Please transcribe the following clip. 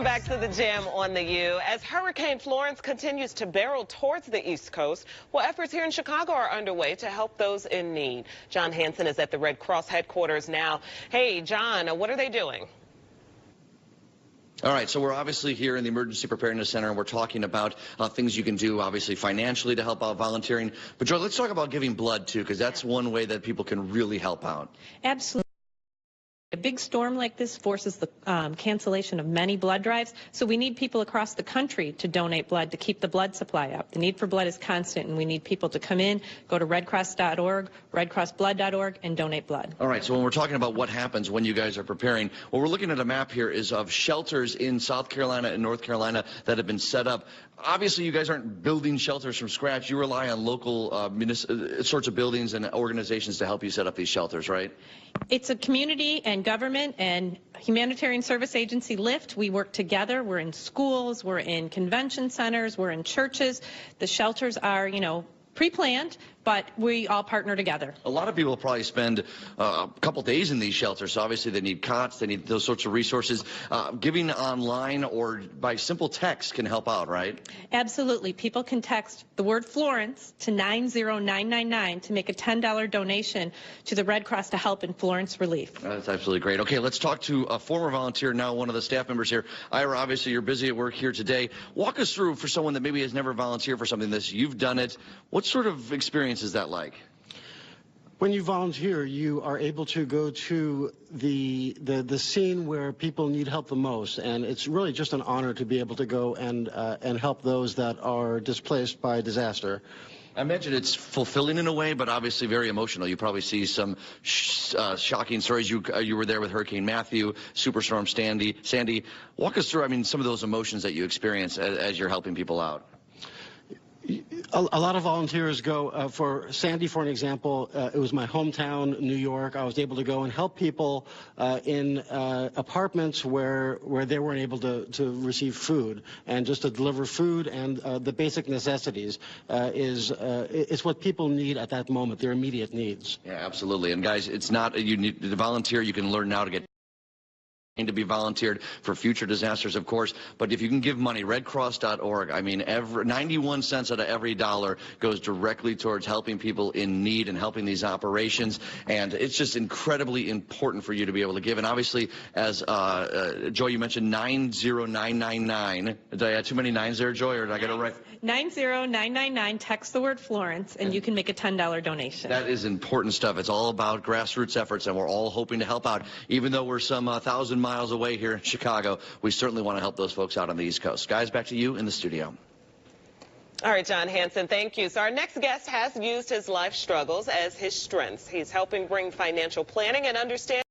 Welcome back to the Jam on the U. As Hurricane Florence continues to barrel towards the East Coast, well, efforts here in Chicago are underway to help those in need. John Hansen is at the Red Cross headquarters now. Hey, John, what are they doing? All right, so we're obviously here in the Emergency Preparedness Center, and we're talking about things you can do, obviously, financially to help out volunteering. But, Joy, let's talk about giving blood, too, because that's one way that people can really help out. Absolutely. A big storm like this forces the cancellation of many blood drives, so we need people across the country to donate blood to keep the blood supply up. The need for blood is constant, and we need people to come in, go to redcross.org, redcrossblood.org, and donate blood. All right, so when we're talking about what happens when you guys are preparing, what we're looking at a map here is of shelters in South Carolina and North Carolina that have been set up. Obviously, you guys aren't building shelters from scratch. You rely on local sorts of buildings and organizations to help you set up these shelters, right? It's a community and government and humanitarian service agency lift. We work together. We're in schools, we're in convention centers, we're in churches. The shelters are, pre-planned, but we all partner together. A lot of people probably spend a couple days in these shelters, so obviously they need cots, they need those sorts of resources. Giving online or by simple text can help out, right? Absolutely. People can text the word Florence to 90999 to make a $10 donation to the Red Cross to help in Florence relief. That's absolutely great. Okay, let's talk to a former volunteer, now one of the staff members here. Ira, obviously you're busy at work here today. Walk us through, for someone that maybe has never volunteered for something this, you've done it. What sort of experience is that like? When you volunteer, you are able to go to the scene where people need help the most, and it's really just an honor to be able to go and help those that are displaced by disaster. I imagine it's fulfilling in a way, but obviously very emotional. You probably see some shocking stories. You were there with Hurricane Matthew, Superstorm Sandy. Walk us through, some of those emotions that you experience as you're helping people out. A lot of volunteers go for Sandy, for an example. It was my hometown, New York. I was able to go and help people in apartments where they weren't able to receive food, and just to deliver food and the basic necessities is what people need at that moment, their immediate needs. Yeah, absolutely. And guys, it's not you need to volunteer. You can learn now to get to be volunteered for future disasters, of course, but if you can give money, redcross.org, 91 cents out of every dollar goes directly towards helping people in need and helping these operations, and it's just incredibly important for you to be able to give. And obviously, as Joy, you mentioned 90999. Did I add too many nines there, Joy, or did I get it right? 90999, text the word Florence, and you can make a $10 donation. That is important stuff. It's all about grassroots efforts, and we're all hoping to help out. Even though we're some 1,000 miles away here in Chicago, we certainly want to help those folks out on the East Coast. Guys, back to you in the studio. All right, John Hansen, thank you. So our next guest has used his life struggles as his strengths. He's helping bring financial planning and understanding